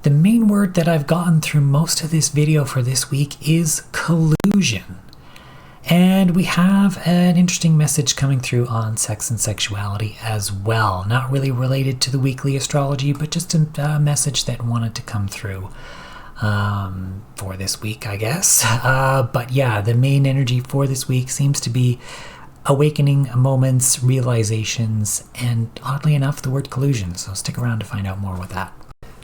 The main word that I've gotten through most of this video for this week is collusion. And we have an interesting message coming through on sex and sexuality as well. Not really related to the weekly astrology, but just a message that wanted to come through for this week, I guess. But yeah, the main energy for this week seems to be awakening moments, realizations, and oddly enough, the word collusion. So stick around to find out more with that.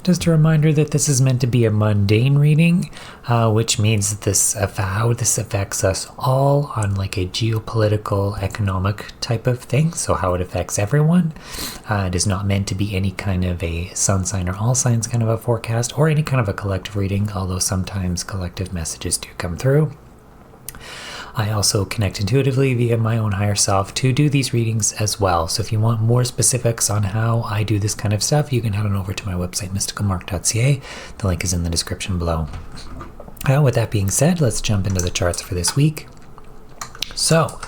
Just a reminder that this is meant to be a mundane reading, which means that how this affects us all on like a geopolitical, economic type of thing. So how it affects everyone. It is not meant to be any kind of a sun sign or all signs kind of a forecast or any kind of a collective reading, although sometimes collective messages do come through. I also connect intuitively via my own higher self to do these readings as well. So if you want more specifics on how I do this kind of stuff, you can head on over to my website, mysticalmark.ca. The link is in the description below. With that being said, let's jump into the charts for this week. So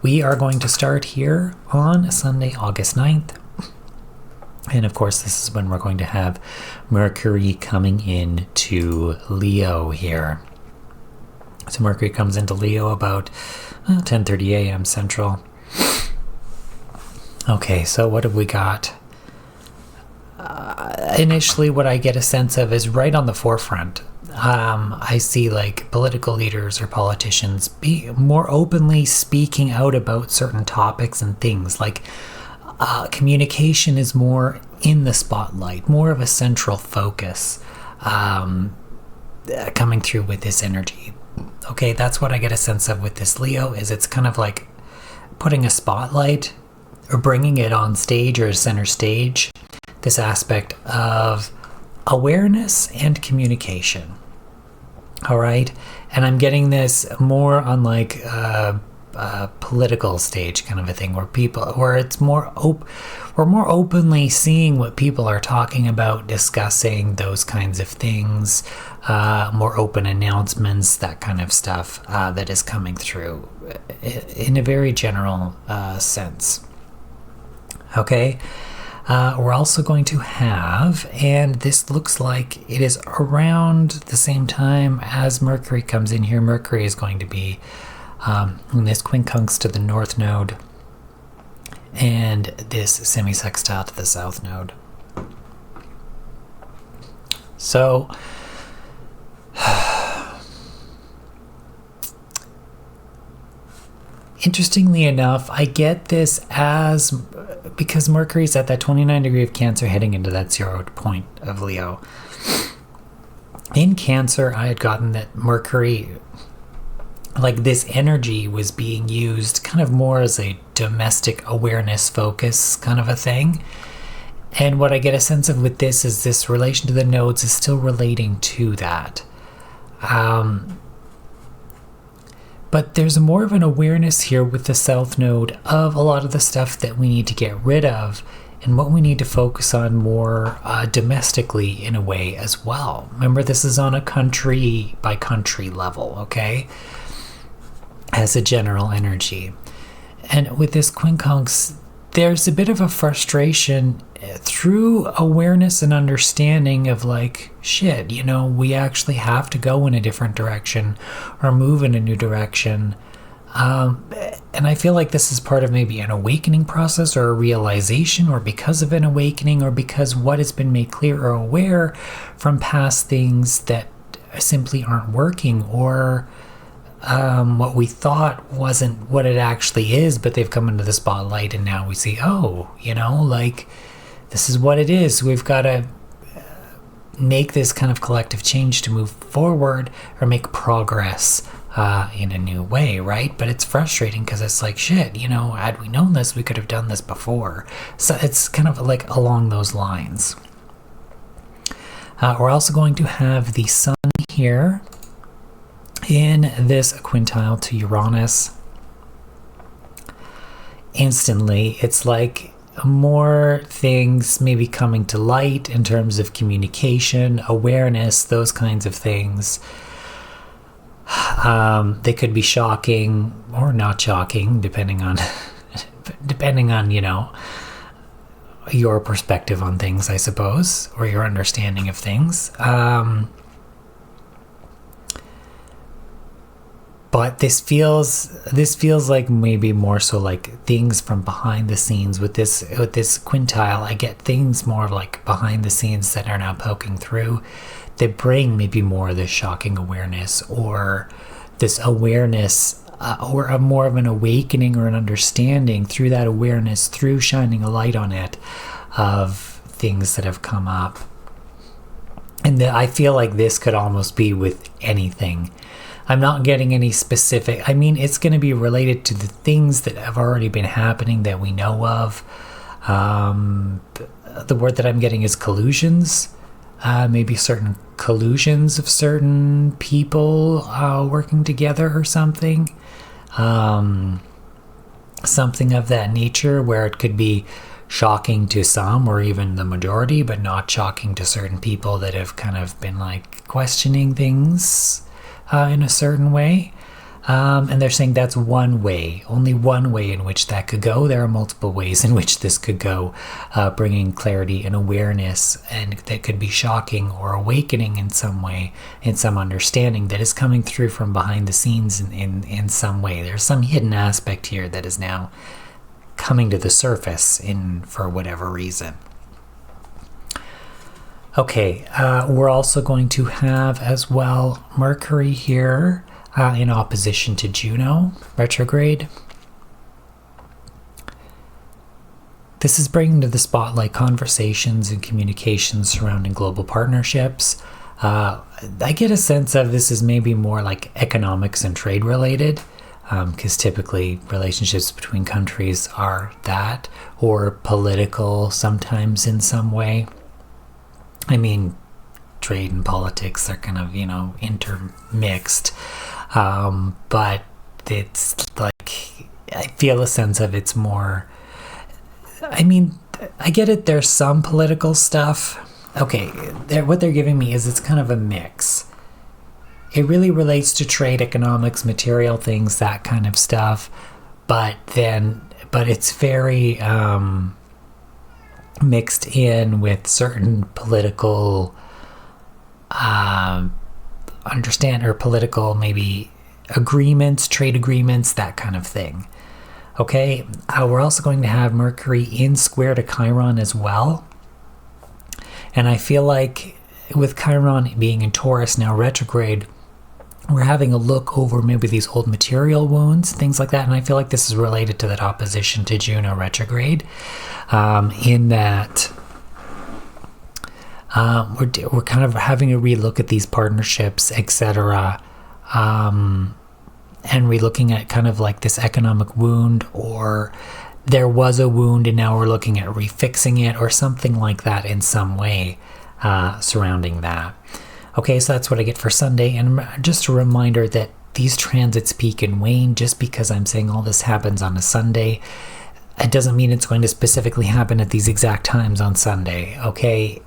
we are going to start here on Sunday, August 9th. And of course, this is when we're going to have Mercury coming in to Leo here. So Mercury comes into Leo about 10:30 a.m. Central. Okay, so what have we got? Initially, what I get a sense of is right on the forefront. I see like political leaders or politicians be more openly speaking out about certain topics and things. Like communication is more in the spotlight, more of a central focus coming through with this energy. Okay, that's what I get a sense of with this Leo, is it's kind of like putting a spotlight or bringing it on stage or center stage, this aspect of awareness and communication. All right, and I'm getting this more on like a political stage kind of a thing, where it's more we're more openly seeing what people are talking about, discussing those kinds of things, more open announcements, that kind of stuff that is coming through in a very general sense. Okay, we're also going to have, and this looks like it is around the same time as Mercury comes in here. Mercury is going to be in this quincunx to the north node and this semi-sextile to the south node. So interestingly enough, I get this as because Mercury's at that 29 degree of Cancer heading into that 0 point of Leo. In Cancer, I had gotten that Mercury, like this energy, was being used kind of more as a domestic awareness focus kind of a thing. And what I get a sense of with this is this relation to the nodes is still relating to that. But there's more of an awareness here with the South Node of a lot of the stuff that we need to get rid of and what we need to focus on more domestically in a way as well. Remember, this is on a country by country level, okay? As a general energy. And with this quincunx, there's a bit of a frustration through awareness and understanding of like, shit, you know, we actually have to go in a different direction or move in a new direction. And I feel like this is part of maybe an awakening process or a realization, or because of an awakening, or because what has been made clear or aware from past things that simply aren't working, or what we thought wasn't what it actually is, but they've come into the spotlight and now we see, oh, you know, like this is what it is. We've got to make this kind of collective change to move forward or make progress in a new way, right? But it's frustrating because it's like, shit, you know, had we known this, we could have done this before. So it's kind of like along those lines. We're also going to have the sun here in this quintile to Uranus. Instantly, it's like more things maybe coming to light in terms of communication, awareness, those kinds of things. They could be shocking or not shocking, depending on, you know, your perspective on things, I suppose, or your understanding of things. But this feels like maybe more so like things from behind the scenes. With this quintile, I get things more like behind the scenes that are now poking through, that bring maybe more of this shocking awareness, or this awareness, or a more of an awakening or an understanding through that awareness, through shining a light on it, of things that have come up. And I feel like this could almost be with anything. I'm not getting any specific. I mean, it's going to be related to the things that have already been happening that we know of. The word that I'm getting is collusions. Maybe certain collusions of certain people working together or something. Something of that nature, where it could be shocking to some or even the majority, but not shocking to certain people that have kind of been like questioning things in a certain way. And they're saying that's one way, only one way in which that could go. There are multiple ways in which this could go, bringing clarity and awareness, and that could be shocking or awakening in some way, in some understanding that is coming through from behind the scenes in some way. There's some hidden aspect here that is now coming to the surface for whatever reason. Okay, we're also going to have as well Mercury here in opposition to Juno, retrograde. This is bringing to the spotlight conversations and communications surrounding global partnerships. I get a sense of this is maybe more like economics and trade related, because typically relationships between countries are that, or political sometimes in some way. I mean, trade and politics are kind of, intermixed. But it's like, I feel a sense of it's more, I mean, I get it, there's some political stuff. Okay, what they're giving me is it's kind of a mix. It really relates to trade, economics, material things, that kind of stuff. But it's very mixed in with certain political political maybe agreements, trade agreements, that kind of thing. Okay, we're also going to have Mercury in square to Chiron as well. And I feel like with Chiron being in Taurus now retrograde, we're having a look over maybe these old material wounds, things like that. And I feel like this is related to that opposition to Juno retrograde, in that we're kind of having a relook at these partnerships, etc., and relooking at kind of like this economic wound, or there was a wound and now we're looking at refixing it, or something like that in some way surrounding that. Okay, so that's what I get for Sunday. And just a reminder that these transits peak and wane. Just because I'm saying all this happens on a Sunday, it doesn't mean it's going to specifically happen at these exact times on Sunday. Okay,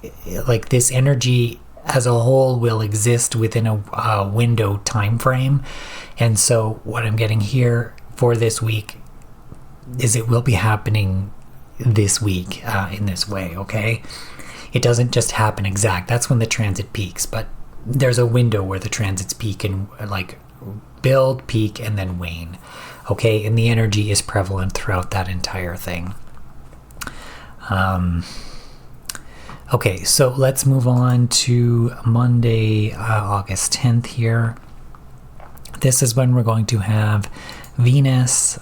like this energy as a whole will exist within a window time frame. And so what I'm getting here for this week is it will be happening this week in this way, okay? It doesn't just happen exact. That's when the transit peaks, but there's a window where the transits peak and like build, peak, and then wane. Okay, and the energy is prevalent throughout that entire thing. Okay, so let's move on to Monday, August 10th here. This is when we're going to have Venus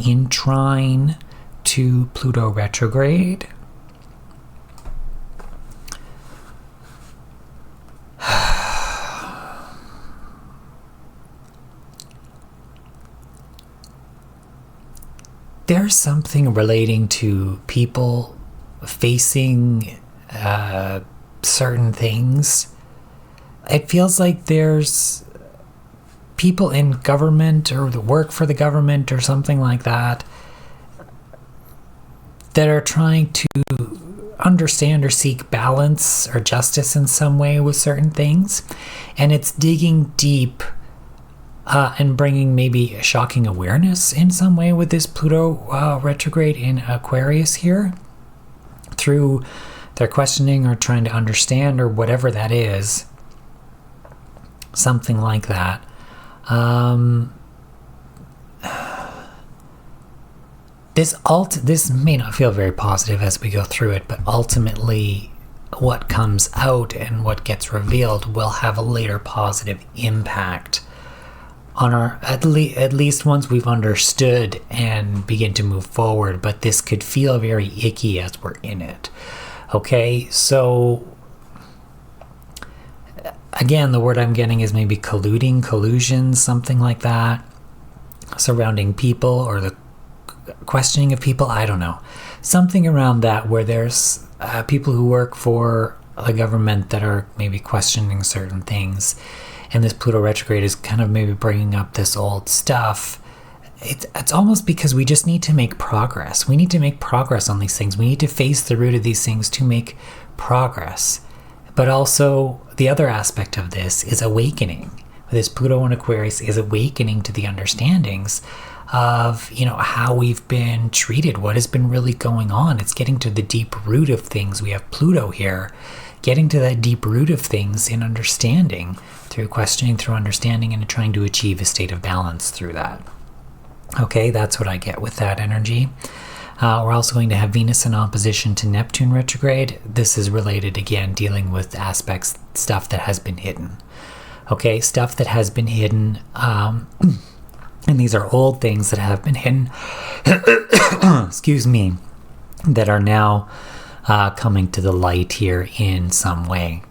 in trine to Pluto retrograde. There's something relating to people facing certain things. It feels like there's people in government or the work for the government or something like that that are trying to understand or seek balance or justice in some way with certain things. And it's digging deep and bringing maybe a shocking awareness in some way with this Pluto retrograde in Aquarius here, through their questioning or trying to understand or whatever that is, something like that. This may not feel very positive as we go through it, but ultimately what comes out and what gets revealed will have a later positive impact on our, at least once we've understood and begin to move forward. But this could feel very icky as we're in it. Okay, so again, the word I'm getting is maybe colluding, collusion, something like that, surrounding people or the questioning of people. I don't know, something around that, where there's people who work for the government that are maybe questioning certain things, and this Pluto retrograde is kind of maybe bringing up this old stuff. It's almost because we just need to make progress. We need to make progress on these things. We need to face the root of these things to make progress. But also, the other aspect of this is awakening. This Pluto in Aquarius is awakening to the understandings of, how we've been treated, what has been really going on. It's getting to the deep root of things. We have Pluto here, getting to that deep root of things in understanding, through questioning, through understanding, and trying to achieve a state of balance through that. Okay, that's what I get with that energy. We're also going to have Venus in opposition to Neptune retrograde. This is related, again, dealing with aspects, stuff that has been hidden. Okay, stuff that has been hidden. And these are old things that have been hidden, excuse me, that are now coming to the light here in some way.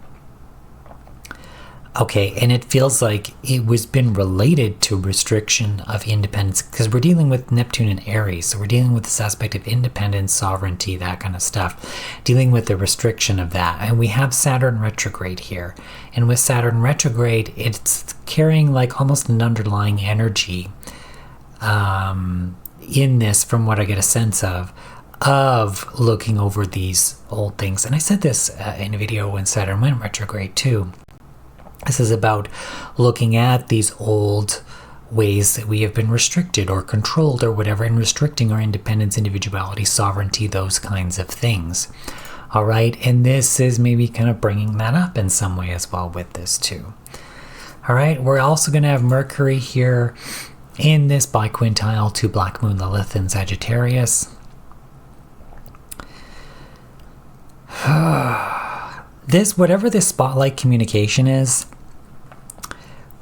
Okay, and it feels like it was been related to restriction of independence, because we're dealing with Neptune and Aries, so we're dealing with this aspect of independence, sovereignty, that kind of stuff, dealing with the restriction of that. And we have Saturn retrograde here, and with Saturn retrograde, it's carrying like almost an underlying energy in this, from what I get a sense of looking over these old things. And I said this in a video when Saturn went retrograde too. This is about looking at these old ways that we have been restricted or controlled or whatever, and restricting our independence, individuality, sovereignty, those kinds of things. All right, and this is maybe kind of bringing that up in some way as well with this too. All right, we're also going to have Mercury here in this biquintile to Black Moon, Lilith, and Sagittarius. This, whatever this spotlight communication is,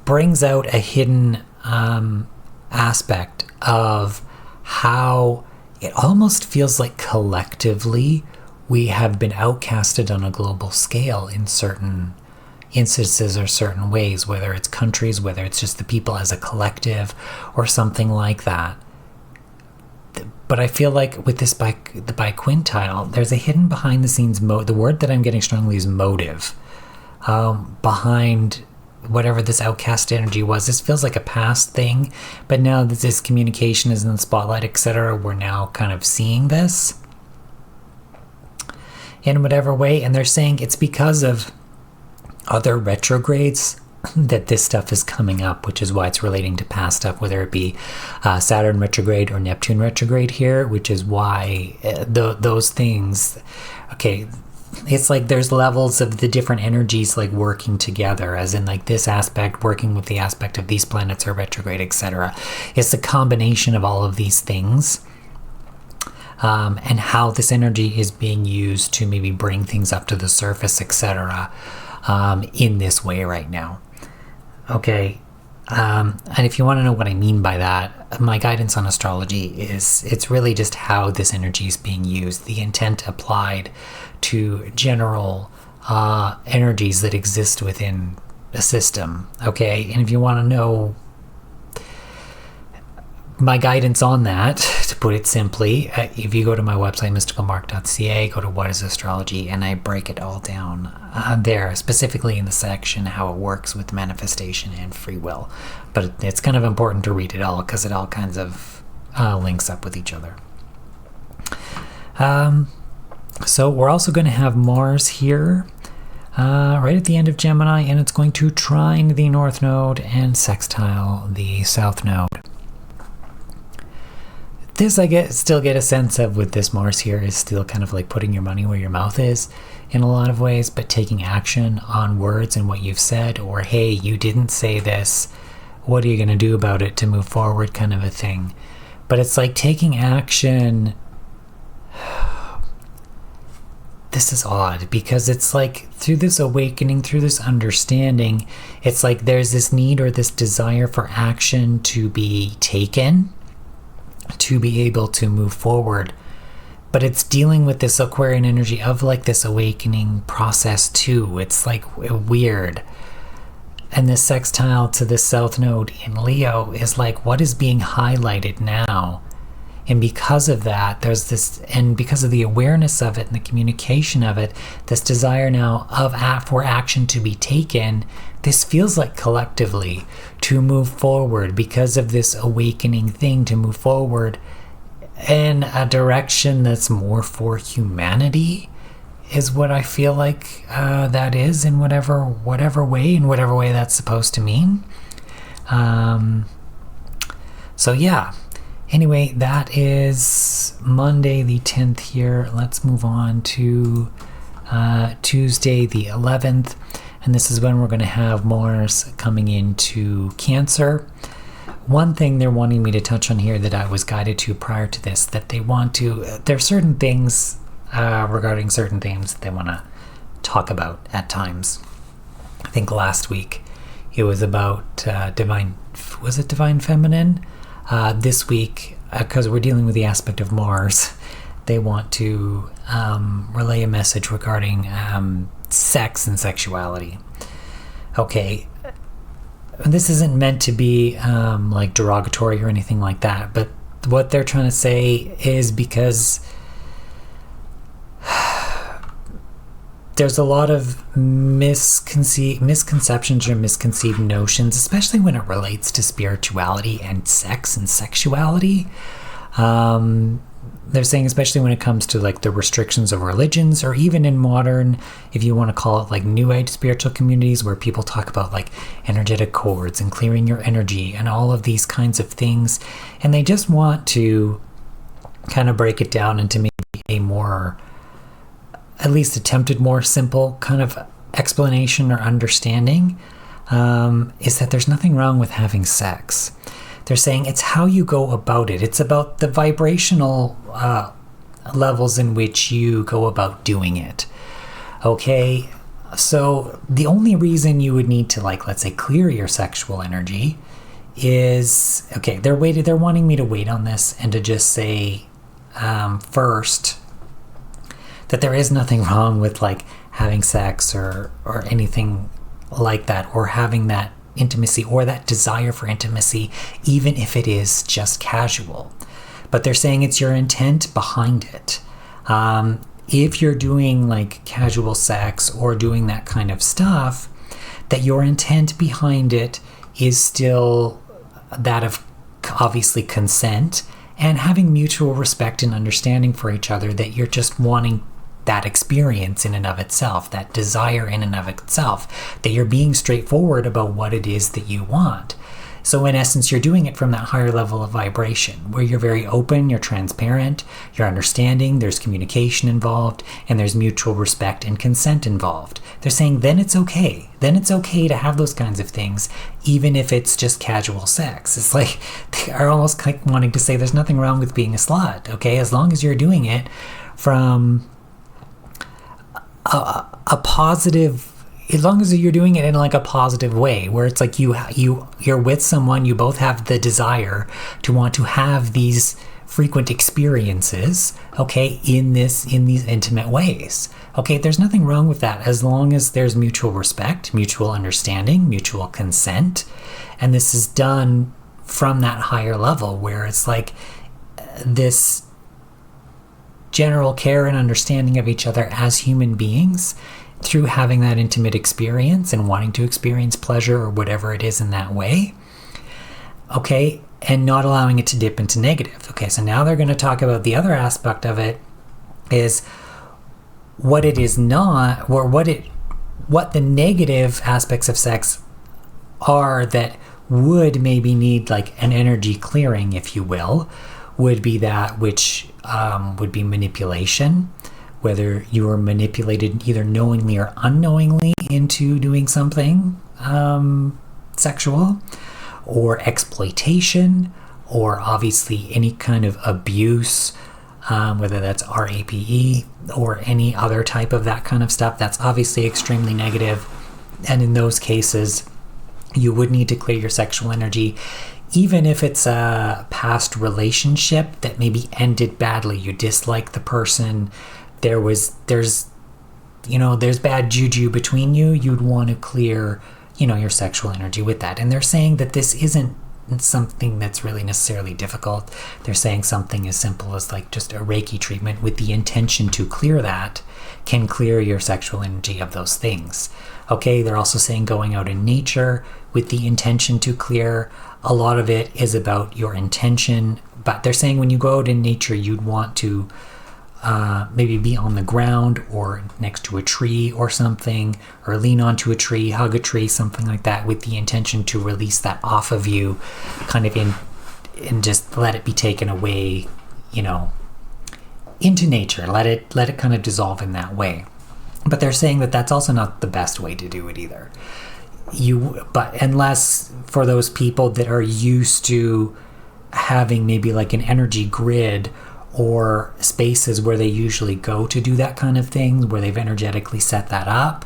brings out a hidden aspect of how it almost feels like collectively we have been outcasted on a global scale in certain instances or certain ways, whether it's countries, whether it's just the people as a collective or something like that. But I feel like with this the biquintile, there's a hidden behind the scenes the word that I'm getting strongly is motive. Behind whatever this outcast energy was. This feels like a past thing, but now that this communication is in the spotlight, etc., we're now kind of seeing this in whatever way. And they're saying it's because of other retrogrades that this stuff is coming up, which is why it's relating to past stuff, whether it be Saturn retrograde or Neptune retrograde here, which is why those things, okay, it's like there's levels of the different energies like working together, as in like this aspect working with the aspect of these planets are retrograde, etc. It's a combination of all of these things, and how this energy is being used to maybe bring things up to the surface, etc., in this way right now. Okay, and if you want to know what I mean by that, my guidance on astrology is it's really just how this energy is being used, the intent applied to general energies that exist within a system. Okay, and if you want to know my guidance on that, to put it simply, if you go to my website, mysticalmark.ca, go to What is Astrology, and I break it all down there, specifically in the section how it works with manifestation and free will. But it's kind of important to read it all because it all kinds of links up with each other. So we're also going to have Mars here right at the end of Gemini, and it's going to trine the North Node and sextile the South Node. this I still get a sense of with this Mars here is still kind of like putting your money where your mouth is in a lot of ways, but taking action on words and what you've said, or hey, you didn't say this, what are you going to do about it to move forward, kind of a thing. But it's like taking action. This is odd because it's like through this awakening, through this understanding, it's like there's this need or this desire for action to be taken, to be able to move forward. But it's dealing with this Aquarian energy of like this awakening process too. It's like weird. And this sextile to this South Node in Leo is like what is being highlighted now. And because of that, there's this, and because of the awareness of it and the communication of it, this desire now for action to be taken, this feels like collectively to move forward because of this awakening thing, to move forward in a direction that's more for humanity is what I feel like that is in whatever way that's supposed to mean. So yeah. Anyway, that is Monday the 10th here. Let's move on to Tuesday the 11th. And this is when we're going to have Mars coming into Cancer. One thing they're wanting me to touch on here that I was guided to prior to this, that they want to, there's certain things regarding certain themes that they want to talk about at times. I think last week it was about divine feminine? This week, because we're dealing with the aspect of Mars, they want to relay a message regarding sex and sexuality. Okay, this isn't meant to be like derogatory or anything like that, but what they're trying to say is because there's a lot of misconceptions or misconceived notions, especially when it relates to spirituality and sex and sexuality. They're saying, especially when it comes to like the restrictions of religions, or even in modern, if you want to call it like New Age spiritual communities, where people talk about like energetic cords and clearing your energy and all of these kinds of things. And they just want to kind of break it down into maybe a more, at least attempted more simple kind of explanation or understanding, is that there's nothing wrong with having sex. They're saying it's how you go about it. It's about the vibrational levels in which you go about doing it. Okay, so the only reason you would need to, like, let's say, clear your sexual energy is, okay, they're wanting me to wait on this and to just say first that there is nothing wrong with like having sex or anything like that, or having that intimacy or that desire for intimacy, even if it is just casual. But they're saying it's your intent behind it. If you're doing like casual sex or doing that kind of stuff, that your intent behind it is still that of obviously consent and having mutual respect and understanding for each other, that you're just wanting that experience in and of itself, that desire in and of itself, that you're being straightforward about what it is that you want. So in essence, you're doing it from that higher level of vibration where you're very open, you're transparent, you're understanding, there's communication involved, and there's mutual respect and consent involved. They're saying then it's okay. Then it's okay to have those kinds of things, even if it's just casual sex. It's like they are almost like wanting to say there's nothing wrong with being a slut, okay? As long as you're doing it from a positive, as long as you're doing it in like a positive way, where it's like you're with someone, you both have the desire to want to have these frequent experiences, okay, in these intimate ways. Okay, there's nothing wrong with that as long as there's mutual respect, mutual understanding, mutual consent, and this is done from that higher level where it's like this general care and understanding of each other as human beings through having that intimate experience and wanting to experience pleasure or whatever it is in that way. Okay, and not allowing it to dip into negative. Okay, so now they're going to talk about the other aspect of it, is what it is not, or what the negative aspects of sex are that would maybe need like an energy clearing, if you will, would be that which would be manipulation, whether you are manipulated either knowingly or unknowingly into doing something sexual, or exploitation, or obviously any kind of abuse, whether that's RAPE or any other type of that kind of stuff. That's obviously extremely negative. And in those cases, you would need to clear your sexual energy, even if it's a past relationship that maybe ended badly. You dislike the person. There's bad juju between you. You'd want to clear, your sexual energy with that. And they're saying that this isn't something that's really necessarily difficult. They're saying something as simple as like just a Reiki treatment with the intention to clear that can clear your sexual energy of those things. Okay, they're also saying going out in nature with the intention to clear. A lot of it is about your intention, but they're saying when you go out in nature, you'd want to maybe be on the ground or next to a tree or something, or lean onto a tree, hug a tree, something like that, with the intention to release that off of you, kind of and just let it be taken away, into nature. Let it kind of dissolve in that way. But they're saying that that's also not the best way to do it either. But unless for those people that are used to having maybe like an energy grid or spaces where they usually go to do that kind of thing, where they've energetically set that up,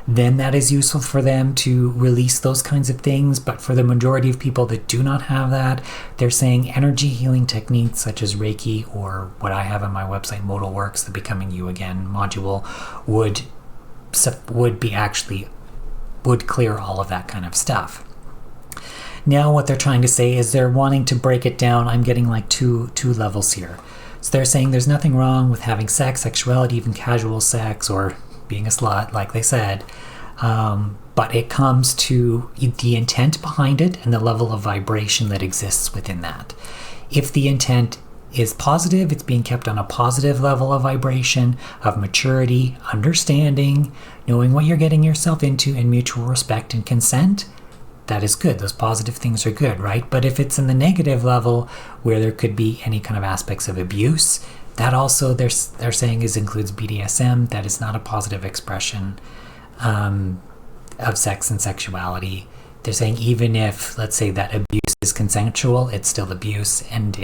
then that is useful for them to release those kinds of things. But for the majority of people that do not have that, they're saying energy healing techniques such as Reiki, or what I have on my website, Modal Works, the Becoming You Again module, would clear all of that kind of stuff. Now what they're trying to say is they're wanting to break it down. I'm getting like two levels here. So they're saying there's nothing wrong with having sex, sexuality, even casual sex, or being a slut, like they said. But it comes to the intent behind it and the level of vibration that exists within that. If the intent is positive, it's being kept on a positive level of vibration, of maturity, understanding, knowing what you're getting yourself into, and mutual respect and consent, that is good. Those positive things are good, right? But if it's in the negative level where there could be any kind of aspects of abuse, that also they're saying includes BDSM. That is not a positive expression of sex and sexuality. They're saying even if, let's say, that abuse is consensual, it's still abuse, and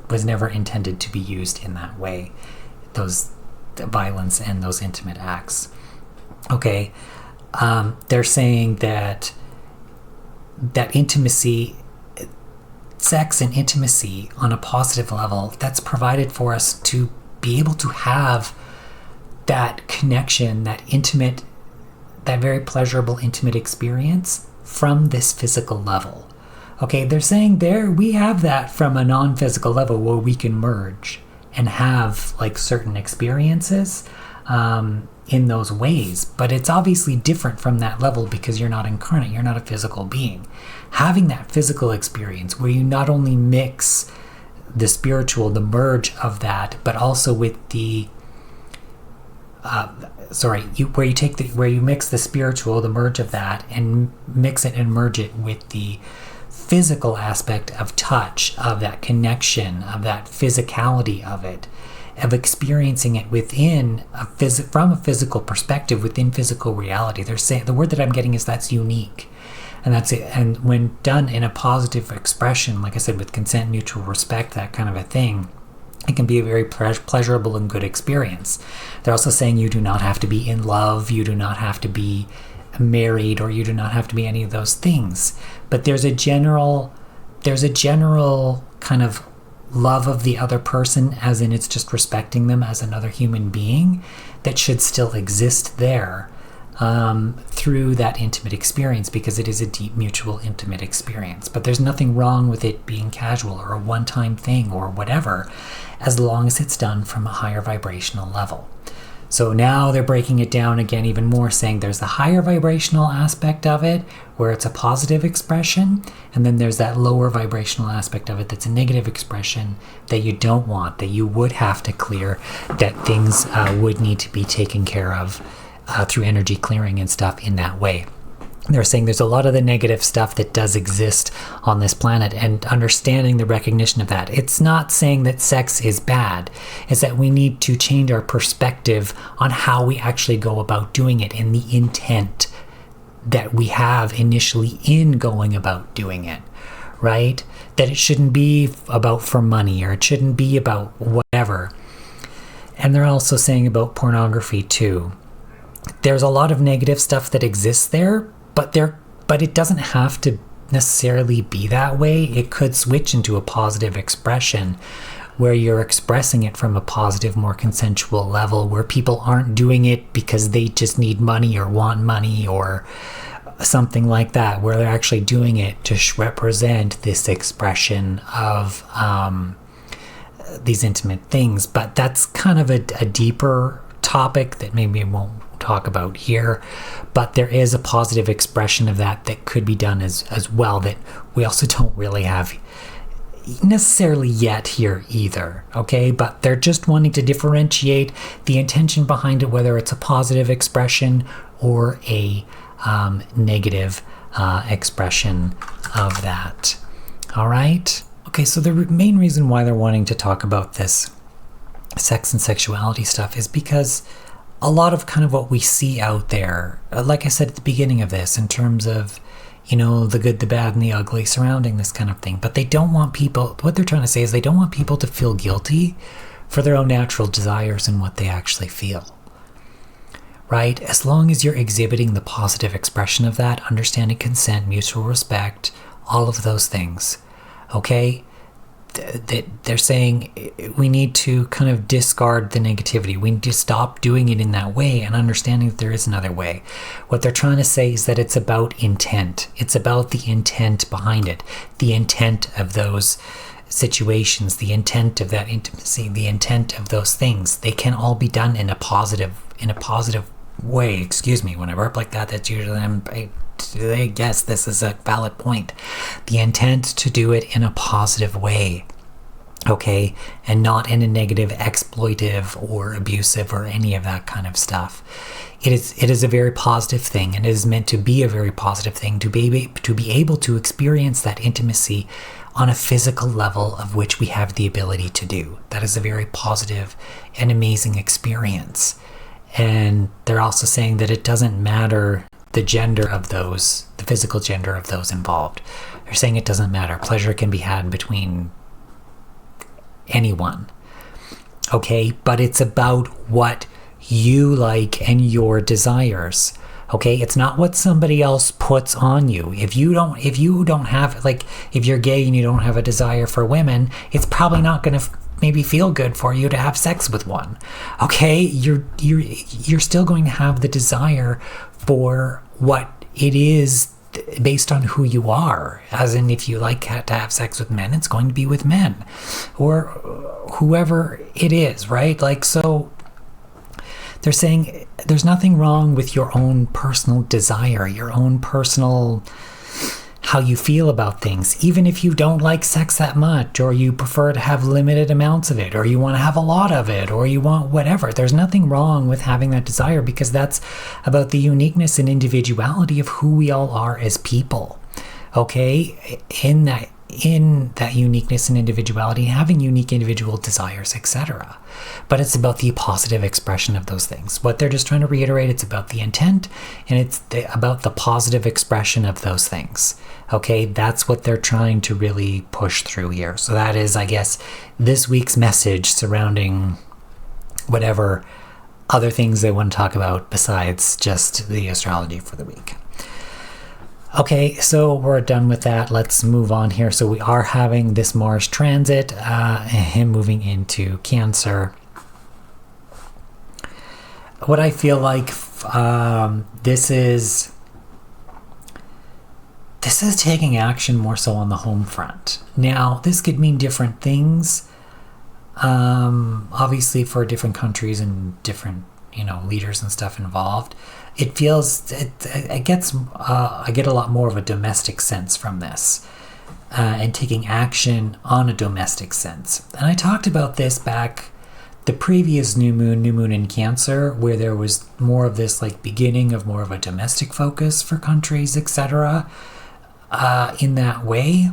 was never intended to be used in that way. The violence and those intimate acts. Okay, they're saying that intimacy, sex and intimacy on a positive level, that's provided for us to be able to have that connection, that intimate, that very pleasurable intimate experience from this physical level. Okay, they're saying we have that from a non-physical level where we can merge and have like certain experiences in those ways, but it's obviously different from that level because you're not incarnate, you're not a physical being. Having that physical experience where you not only mix the spiritual, the merge of that, but also with the where you mix the spiritual, the merge of that, and mix it and merge it with the physical aspect of touch, of that connection, of that physicality of it, of experiencing it within from a physical perspective, within physical reality. They're saying, the word that I'm getting is that's unique. And that's it. And when done in a positive expression, like I said, with consent, mutual respect, that kind of a thing, it can be a very pleasurable and good experience. They're also saying you do not have to be in love, you do not have to be married, or you do not have to be any of those things. But there's a general kind of love of the other person, as in it's just respecting them as another human being, that should still exist there through that intimate experience, because it is a deep mutual intimate experience. But there's nothing wrong with it being casual or a one-time thing or whatever, as long as it's done from a higher vibrational level. So now they're breaking it down again even more, saying there's the higher vibrational aspect of it where it's a positive expression, and then there's that lower vibrational aspect of it that's a negative expression that you don't want, that you would have to clear, that things would need to be taken care of through energy clearing and stuff in that way. They're saying there's a lot of the negative stuff that does exist on this planet, and understanding the recognition of that. It's not saying that sex is bad. It's that we need to change our perspective on how we actually go about doing it and the intent that we have initially in going about doing it, right? That it shouldn't be about for money, or it shouldn't be about whatever. And they're also saying about pornography too. There's a lot of negative stuff that exists there, but it doesn't have to necessarily be that way. It could switch into a positive expression where you're expressing it from a positive, more consensual level, where people aren't doing it because they just need money or want money or something like that, where they're actually doing it to represent this expression of these intimate things. But that's kind of a deeper topic that maybe I won't talk about here, but there is a positive expression of that could be done as well, that we also don't really have necessarily yet here either, okay? But they're just wanting to differentiate the intention behind it, whether it's a positive expression or a negative expression of that. All right? Okay, so the main reason why they're wanting to talk about this sex and sexuality stuff is because a lot of kind of what we see out there, like I said at the beginning of this, in terms of, you know, the good, the bad, and the ugly surrounding this kind of thing. But they don't want people, what they're trying to say is they don't want people to feel guilty for their own natural desires and what they actually feel. Right? As long as you're exhibiting the positive expression of that, understanding consent, mutual respect, all of those things, okay? They're saying we need to kind of discard the negativity. We need to stop doing it in that way and understanding that there is another way. What they're trying to say is that it's about intent. It's about the intent behind it, the intent of those situations, the intent of that intimacy, the intent of those things. They can all be done in a positive way. Excuse me, when I burp like that, that's usually yes, this is a valid point. The intent to do it in a positive way, okay, and not in a negative, exploitive, or abusive, or any of that kind of stuff. It is a very positive thing, and it is meant to be a very positive thing to be able to experience that intimacy on a physical level of which we have the ability to do. That is a very positive and amazing experience. And they're also saying that it doesn't matter the gender of those, the physical gender of those involved. They're saying it doesn't matter. Pleasure can be had between anyone. Okay? But it's about what you like and your desires. Okay? It's not what somebody else puts on you. If you don't have, like, if you're gay and you don't have a desire for women, it's probably not going to maybe feel good for you to have sex with one. Okay? You're still going to have the desire for what it is based on who you are. As in, if you like to have sex with men, it's going to be with men or whoever it is, right? Like, so they're saying there's nothing wrong with your own personal desire, your own personal how you feel about things, even if you don't like sex that much, or you prefer to have limited amounts of it, or you want to have a lot of it, or you want whatever. There's nothing wrong with having that desire, because that's about the uniqueness and individuality of who we all are as people. Okay? In that uniqueness and individuality, having unique individual desires, etc. But it's about the positive expression of those things. What they're just trying to reiterate, it's about the intent, and it's about the positive expression of those things. Okay, that's what they're trying to really push through here. So that is, I guess, this week's message surrounding whatever other things they want to talk about besides just the astrology for the week. Okay, so we're done with that. Let's move on here. So we are having this Mars transit, him moving into Cancer. What I feel like this is taking action more so on the home front. Now, this could mean different things, obviously for different countries and different, leaders and stuff involved. It feels, I get a lot more of a domestic sense from this, and taking action on a domestic sense. And I talked about this back the previous new moon in Cancer, where there was more of this like beginning of more of a domestic focus for countries, etc., in that way.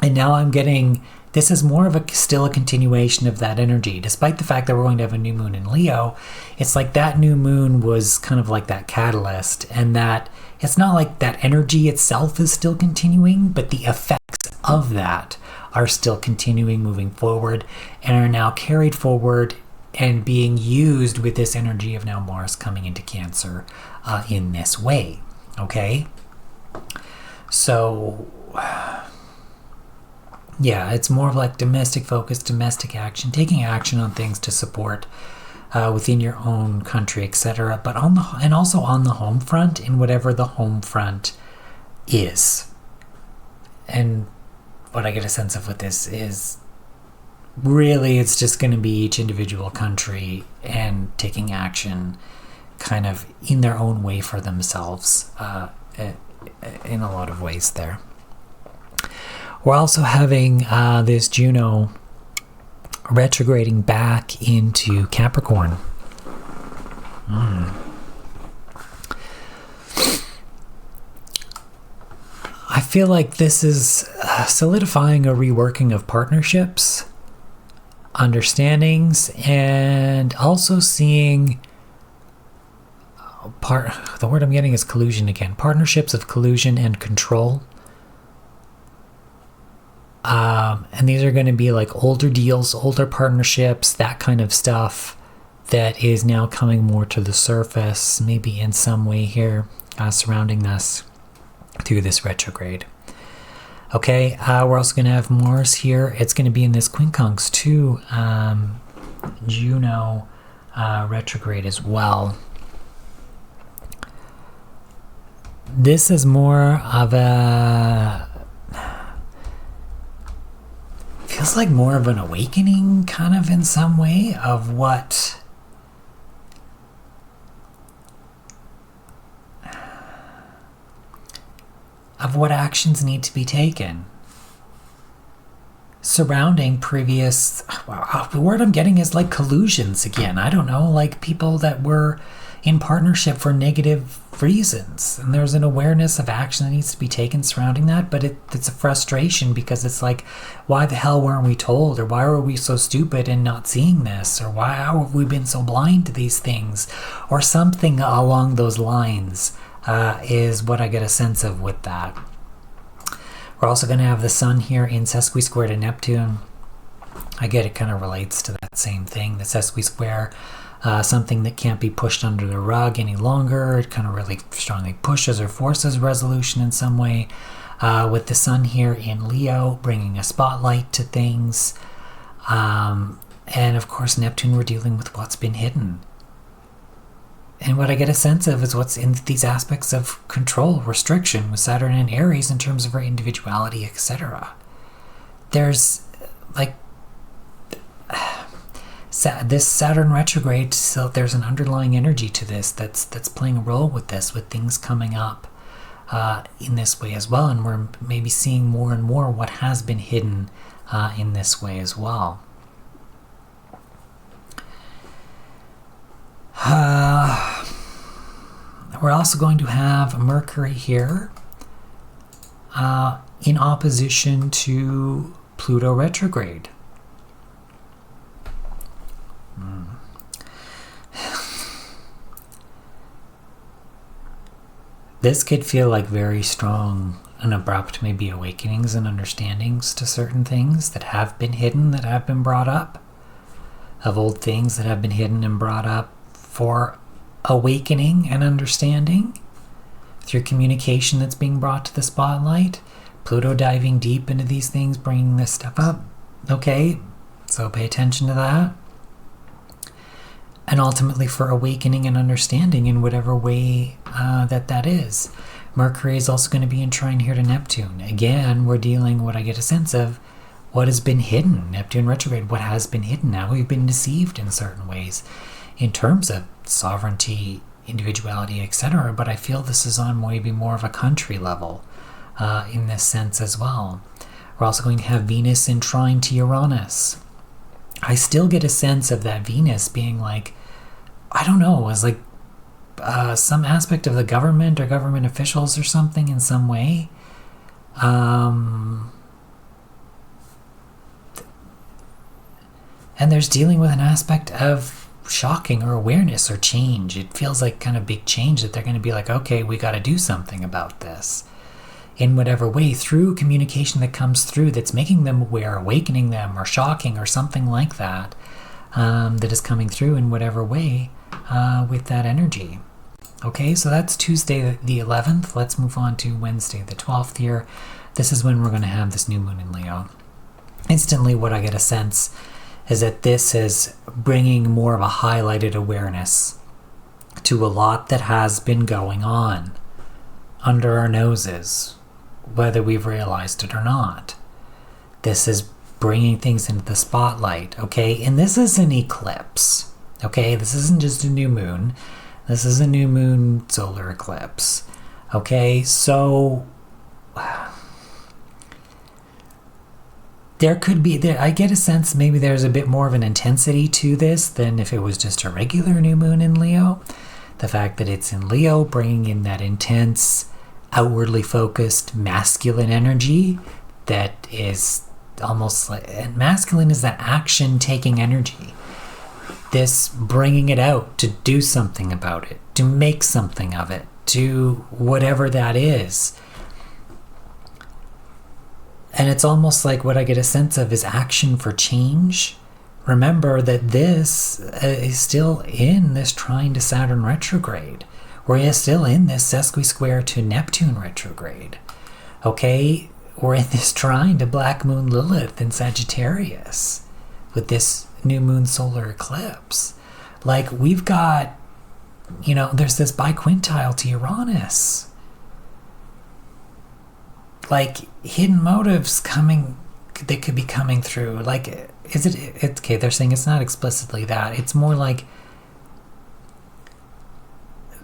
And now I'm getting, this is more of still a continuation of that energy. Despite the fact that we're going to have a new moon in Leo, it's like that new moon was kind of like that catalyst, and that it's not like that energy itself is still continuing, but the effects of that are still continuing, moving forward, and are now carried forward and being used with this energy of now Mars coming into Cancer in this way. Okay? So, yeah, it's more of like domestic focus, domestic action, taking action on things to support within your own country, etc. But and also on the home front, in whatever the home front is. And what I get a sense of with this is really it's just going to be each individual country and taking action kind of in their own way for themselves in a lot of ways there. We're also having this Juno retrograding back into Capricorn. I feel like this is solidifying a reworking of partnerships, understandings, and also seeing the word I'm getting is collusion again. Partnerships of collusion and control. And these are going to be like older deals, older partnerships, that kind of stuff that is now coming more to the surface, maybe in some way here, surrounding this through this retrograde. Okay, we're also going to have Mars here. It's going to be in this quincunx to Juno retrograde as well. This is more of a... feels like more of an awakening, kind of in some way, of what... actions need to be taken surrounding previous... the word I'm getting is like collusions again. I don't know, like people that were in partnership for negative reasons, and there's an awareness of action that needs to be taken surrounding that, but it's a frustration because it's like, why the hell weren't we told, or why were we so stupid in not seeing this, or how have we been so blind to these things, or something along those lines is what I get a sense of with that. We're also going to have the Sun here in sesqui-square to Neptune. I get it kind of relates to that same thing, the sesqui-square. Something that can't be pushed under the rug any longer. It kind of really strongly pushes or forces resolution in some way. With the Sun here in Leo, bringing a spotlight to things. And of course, Neptune, we're dealing with what's been hidden. And what I get a sense of is what's in these aspects of control, restriction, with Saturn and Aries in terms of our individuality, etc. There's like... this Saturn retrograde, so there's an underlying energy to this that's playing a role with this, with things coming up in this way as well, and we're maybe seeing more and more what has been hidden in this way as well. We're also going to have Mercury here in opposition to Pluto retrograde. This could feel like very strong and abrupt, maybe awakenings and understandings to certain things that have been hidden, that have been brought up, of old things that have been hidden and brought up for awakening and understanding through communication that's being brought to the spotlight. Pluto diving deep into these things, bringing this stuff up. Okay, so pay attention to that. And ultimately for awakening and understanding in whatever way that is. Mercury is also going to be in trine here to Neptune. Again, we're dealing, what I get a sense of, what has been hidden. Neptune retrograde, what has been hidden. Now we've been deceived in certain ways in terms of sovereignty, individuality, etc. But I feel this is on maybe more of a country level in this sense as well. We're also going to have Venus in trine to Uranus. I still get a sense of that Venus being like, I don't know, as like some aspect of the government or government officials or something in some way. And there's dealing with an aspect of shocking or awareness or change. It feels like kind of big change that they're going to be like, okay, we got to do something about this in whatever way, through communication that comes through that's making them aware, awakening them, or shocking, or something like that, that is coming through in whatever way with that energy. Okay, so that's Tuesday the 11th. Let's move on to Wednesday the 12th here. This is when we're going to have this new moon in Leo. Instantly, what I get a sense is that this is bringing more of a highlighted awareness to a lot that has been going on under our noses, whether we've realized it or not. This is bringing things into the spotlight, okay? And this is an eclipse, okay? This isn't just a new moon. This is a new moon solar eclipse, okay? So there could be, I get a sense maybe there's a bit more of an intensity to this than if it was just a regular new moon in Leo. The fact that it's in Leo, bringing in that intense, outwardly focused masculine energy that is almost like, and masculine is that action taking energy. This bringing it out to do something about it, to make something of it, to whatever that is. And it's almost like what I get a sense of is action for change. Remember that this is still in this trine to Saturn retrograde. We're still in this sesqui-square to Neptune retrograde. Okay? We're in this trine to Black Moon Lilith in Sagittarius with this new moon solar eclipse. Like, we've got, there's this biquintile to Uranus. Like, hidden motives coming, they could be coming through. Like, it's okay, they're saying it's not explicitly that. It's more like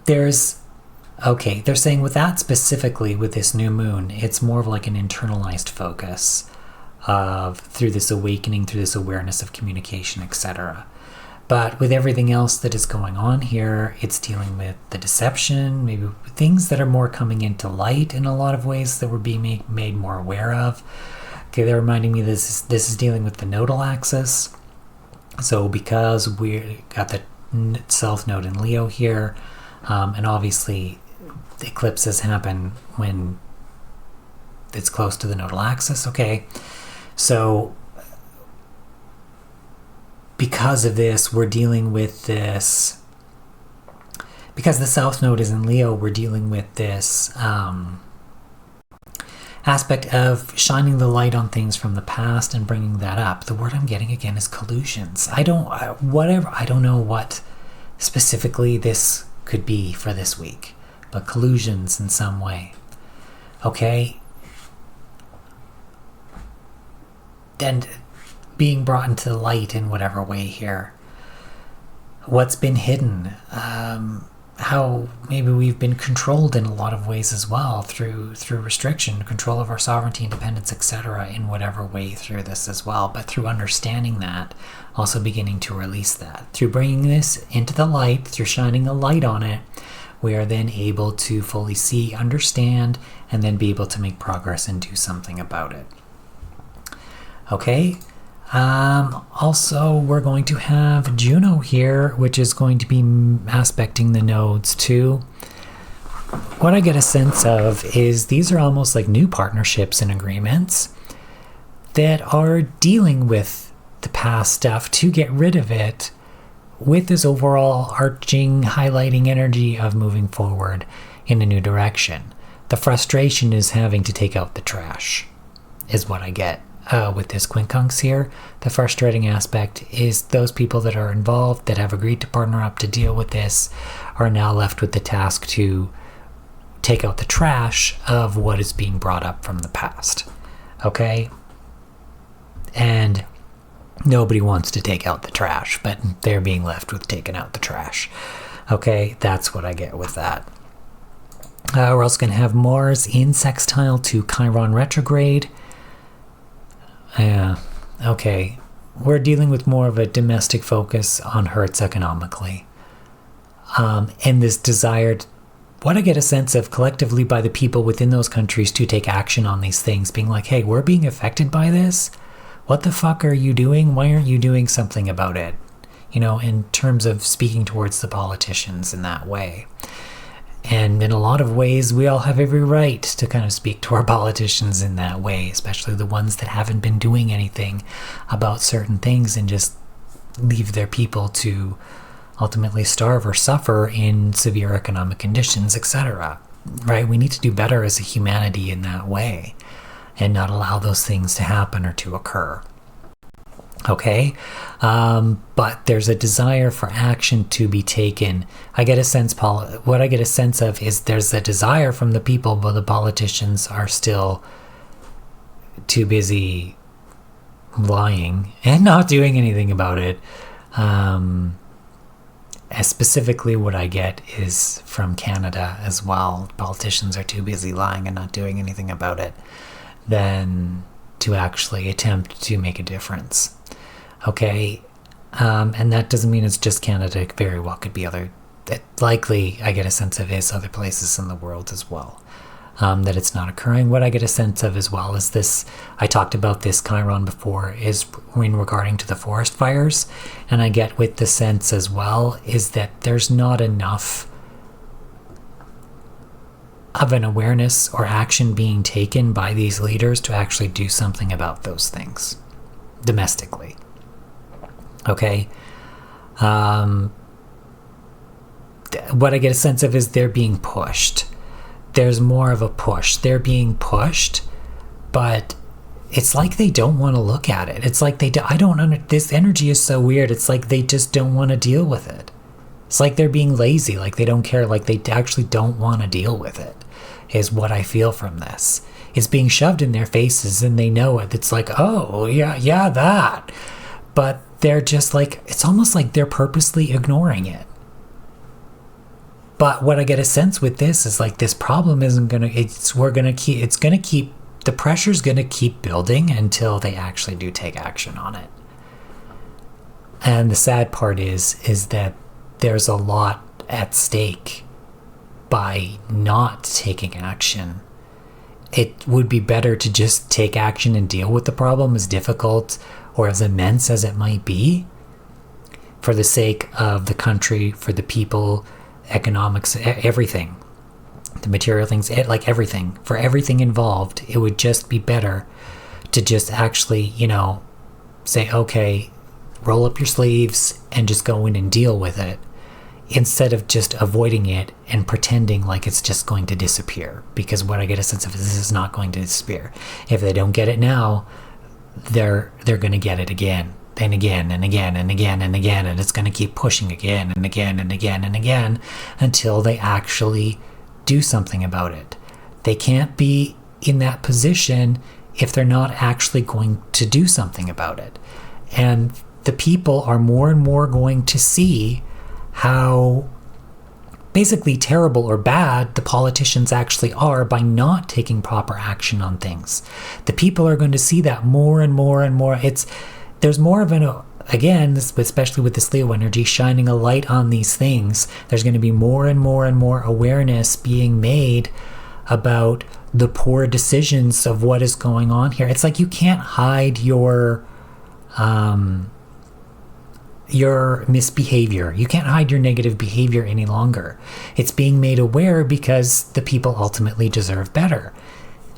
they're saying with that specifically, with this new moon, it's more of like an internalized focus of through this awakening, through this awareness of communication, etc. But with everything else that is going on here, it's dealing with the deception, maybe things that are more coming into light in a lot of ways that we're being made more aware of. Okay, they're reminding me this is dealing with the nodal axis. So because we got the South Node in Leo here, and obviously the eclipses happen when it's close to the nodal axis, okay? So because of this, we're dealing with this, because the South Node is in Leo, we're dealing with this aspect of shining the light on things from the past and bringing that up. The word I'm getting again is collusions. I don't know what specifically this could be for this week, but collusions in some way. Okay? And being brought into the light in whatever way here. What's been hidden? How maybe we've been controlled in a lot of ways as well through restriction, control of our sovereignty, independence, etc. in whatever way through this as well. But through understanding that, also beginning to release that. Through bringing this into the light, through shining a light on it, we are then able to fully see, understand, and then be able to make progress and do something about it. Okay? Also, we're going to have Juno here, which is going to be aspecting the nodes too. What I get a sense of is these are almost like new partnerships and agreements that are dealing with the past stuff to get rid of it with this overall arching, highlighting energy of moving forward in a new direction. The frustration is having to take out the trash, is what I get. With this quincunx here, the frustrating aspect is those people that are involved, that have agreed to partner up to deal with this, are now left with the task to take out the trash of what is being brought up from the past. Okay? And nobody wants to take out the trash, but they're being left with taking out the trash. Okay? That's what I get with that. We're also going to have Mars in sextile to Chiron retrograde. Yeah, okay. we're dealing with more of a domestic focus on hurts economically. And this desired, what I get a sense of collectively by the people within those countries to take action on these things, being like, hey, we're being affected by this. What the fuck are you doing? Why aren't you doing something about it? In terms of speaking towards the politicians in that way. And in a lot of ways, we all have every right to kind of speak to our politicians in that way, especially the ones that haven't been doing anything about certain things and just leave their people to ultimately starve or suffer in severe economic conditions, etc. Right? We need to do better as a humanity in that way and not allow those things to happen or to occur. Okay? But there's a desire for action to be taken. I get a sense, what I get a sense of is there's a desire from the people, but the politicians are still too busy lying and not doing anything about it. Specifically what I get is from Canada as well. Politicians are too busy lying and not doing anything about it than to actually attempt to make a difference. Okay, and that doesn't mean it's just Canada. It very well could be other, likely I get a sense of is other places in the world as well, that it's not occurring. What I get a sense of as well is this, I talked about this Chiron before, is in regarding to the forest fires, and I get with the sense as well is that there's not enough of an awareness or action being taken by these leaders to actually do something about those things domestically. Okay. What I get a sense of is they're being pushed. There's more of a push. They're being pushed, but it's like they don't want to look at it. It's like this energy is so weird. It's like they just don't want to deal with it. It's like they're being lazy, like they don't care, like they actually don't want to deal with it, is what I feel from this. It's being shoved in their faces and they know it. It's like, oh, yeah, that. But they're just like, it's almost like they're purposely ignoring it. But what I get a sense with this is like this problem isn't gonna, the pressure's gonna keep building until they actually do take action on it. And the sad part is that there's a lot at stake by not taking action. It would be better to just take action and deal with the problem, as difficult or as immense as it might be, for the sake of the country, for the people, economics, everything, the material things, like everything, for everything involved. It would just be better to just actually, say, okay, roll up your sleeves and just go in and deal with it, instead of just avoiding it and pretending like it's just going to disappear. Because what I get a sense of is this is not going to disappear. If they don't get it now, they're going to get it again and again and again and again and again, and it's going to keep pushing again and again and again and again until they actually do something about it. They can't be in that position if they're not actually going to do something about it. And the people are more and more going to see how basically terrible or bad the politicians actually are by not taking proper action on things. The people are going to see that more and more and more. There's more of again, especially with this Leo energy, shining a light on these things. There's going to be more and more and more awareness being made about the poor decisions of what is going on here. It's like you can't hide your misbehavior. You can't hide your negative behavior any longer. It's being made aware because the people ultimately deserve better.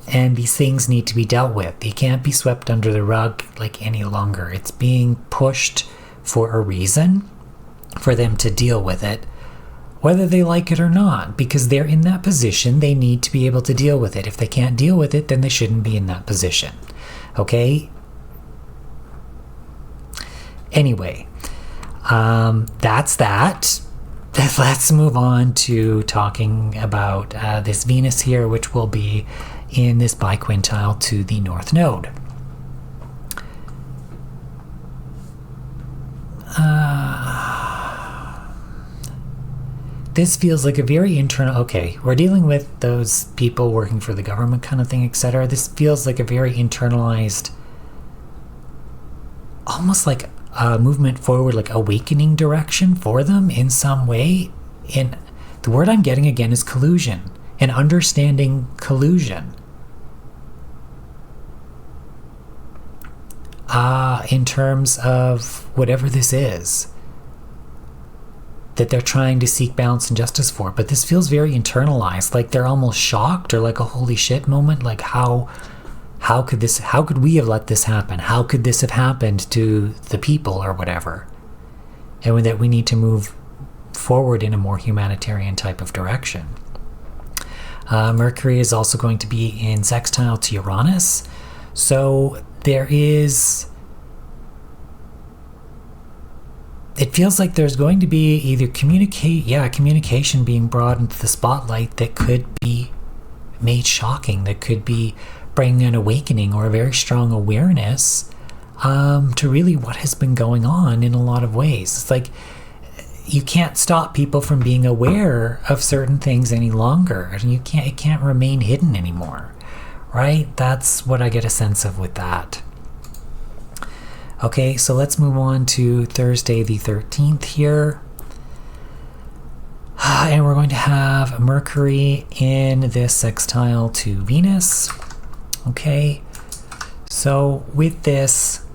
And these things need to be dealt with. They can't be swept under the rug like any longer. It's being pushed for a reason, for them to deal with it, whether they like it or not, because they're in that position. They need to be able to deal with it. If they can't deal with it, then they shouldn't be in that position. Okay? Anyway, that's that. Let's move on to talking about this Venus here, which will be in this biquintile to the North Node. This feels like a very internal, okay, we're dealing with those people working for the government kind of thing, etc. This feels like a very internalized almost like a movement forward, like awakening direction for them in some way. And the word I'm getting again is collusion, and understanding collusion. In terms of whatever this is that they're trying to seek balance and justice for. But this feels very internalized, like they're almost shocked, or like a holy shit moment, like how could we have let this happen? How could this have happened to the people or whatever? And that we need to move forward in a more humanitarian type of direction. Mercury is also going to be in sextile to Uranus. So there is... It feels like there's going to be either communication being brought into the spotlight that could be made shocking, that could be bringing an awakening or a very strong awareness to really what has been going on in a lot of ways. It's like you can't stop people from being aware of certain things any longer, and it can't remain hidden anymore, right? That's what I get a sense of with that. Okay, so let's move on to Thursday the 13th here. And we're going to have Mercury in this sextile to Venus. Okay, so with this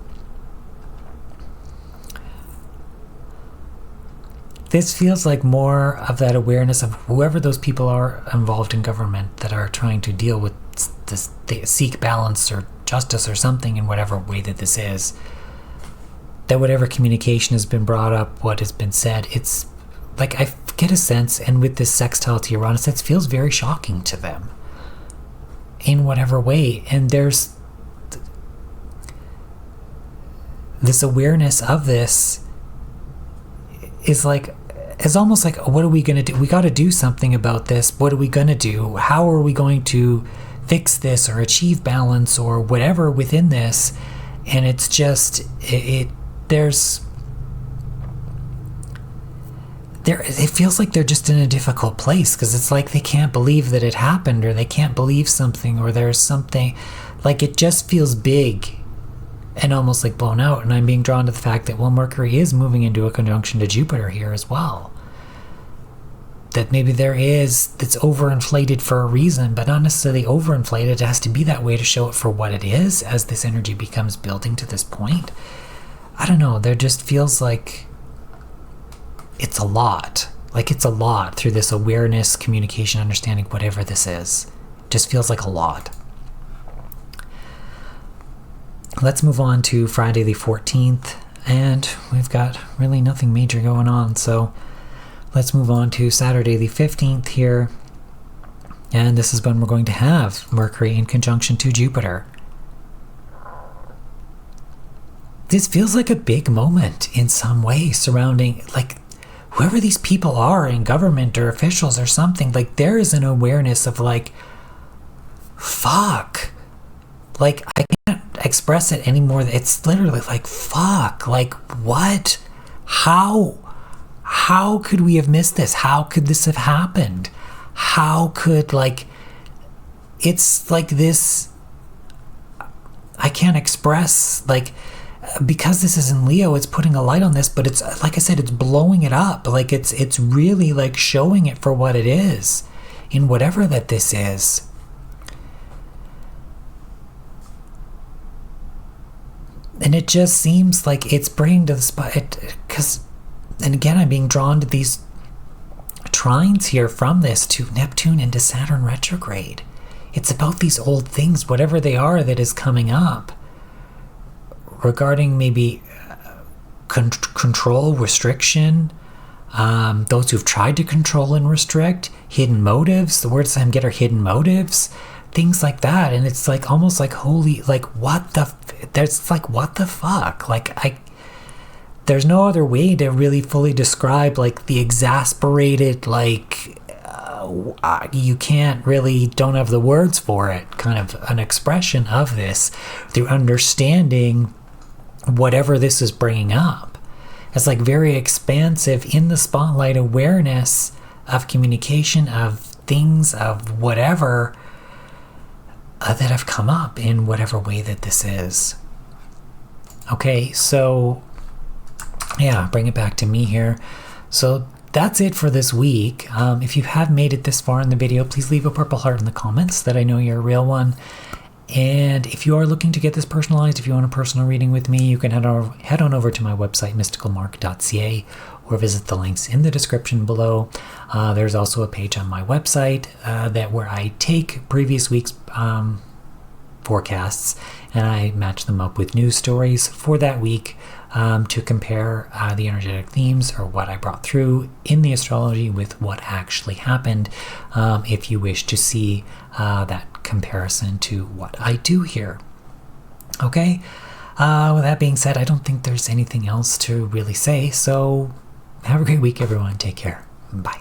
feels like more of that awareness of whoever those people are involved in government that are trying to deal with this, they seek balance or justice or something in whatever way that this is. That whatever communication has been brought up, what has been said, it's like I get a sense, and with this sextile to Uranus, it feels very shocking to them in whatever way. And there's this awareness of this is like, it's almost like, what are we going to do? We got to do something about this. What are we going to do? How are we going to fix this or achieve balance or whatever within this? And it's just, it feels like they're just in a difficult place, because it's like they can't believe that it happened, or they can't believe something, or there's something, like it just feels big and almost like blown out. And I'm being drawn to the fact that, well, Mercury is moving into a conjunction to Jupiter here as well. That maybe it's overinflated for a reason, but not necessarily overinflated. It has to be that way to show it for what it is as this energy becomes building to this point. I don't know, there just feels like it's a lot. Like it's a lot through this awareness, communication, understanding, whatever this is. It just feels like a lot. Let's move on to Friday the 14th, and we've got really nothing major going on, so let's move on to Saturday the 15th here, and this is when we're going to have Mercury in conjunction to Jupiter. This feels like a big moment in some way surrounding, like, whoever these people are in government or officials or something. Like, there is an awareness of like, fuck, like I can't express it anymore. It's literally like, fuck, like what, how could we have missed this? How could this have happened? How could, like, it's like this, I can't express, like, because this is in Leo, it's putting a light on this, but it's, like I said, it's blowing it up. Like it's really like showing it for what it is in whatever that this is. And it just seems like it's bringing to the spot, because, and again, I'm being drawn to these trines here from this to Neptune into Saturn retrograde. It's about these old things, whatever they are, that is coming up regarding maybe control, restriction, those who've tried to control and restrict, hidden motives. The words I'm getting are hidden motives, things like that. And it's like almost like holy, like what the, there's like what the fuck, like there's no other way to really fully describe like the exasperated, like you can't really, don't have the words for it, kind of an expression of this through understanding whatever this is bringing up. It's like very expansive in the spotlight awareness of communication, of things, of whatever that have come up in whatever way that this is. Okay, so yeah, bring it back to me here. So that's it for this week. If you have made it this far in the video, please leave a purple heart in the comments that I know you're a real one. And if you are looking to get this personalized, if you want a personal reading with me, you can head on over to my website, mysticalmark.ca, or visit the links in the description below. There's also a page on my website where I take previous week's forecasts and I match them up with news stories for that week to compare the energetic themes or what I brought through in the astrology with what actually happened, if you wish to see that comparison to what I do here. Okay, with that being said, I don't think there's anything else to really say, so have a great week, everyone. Take care. Bye.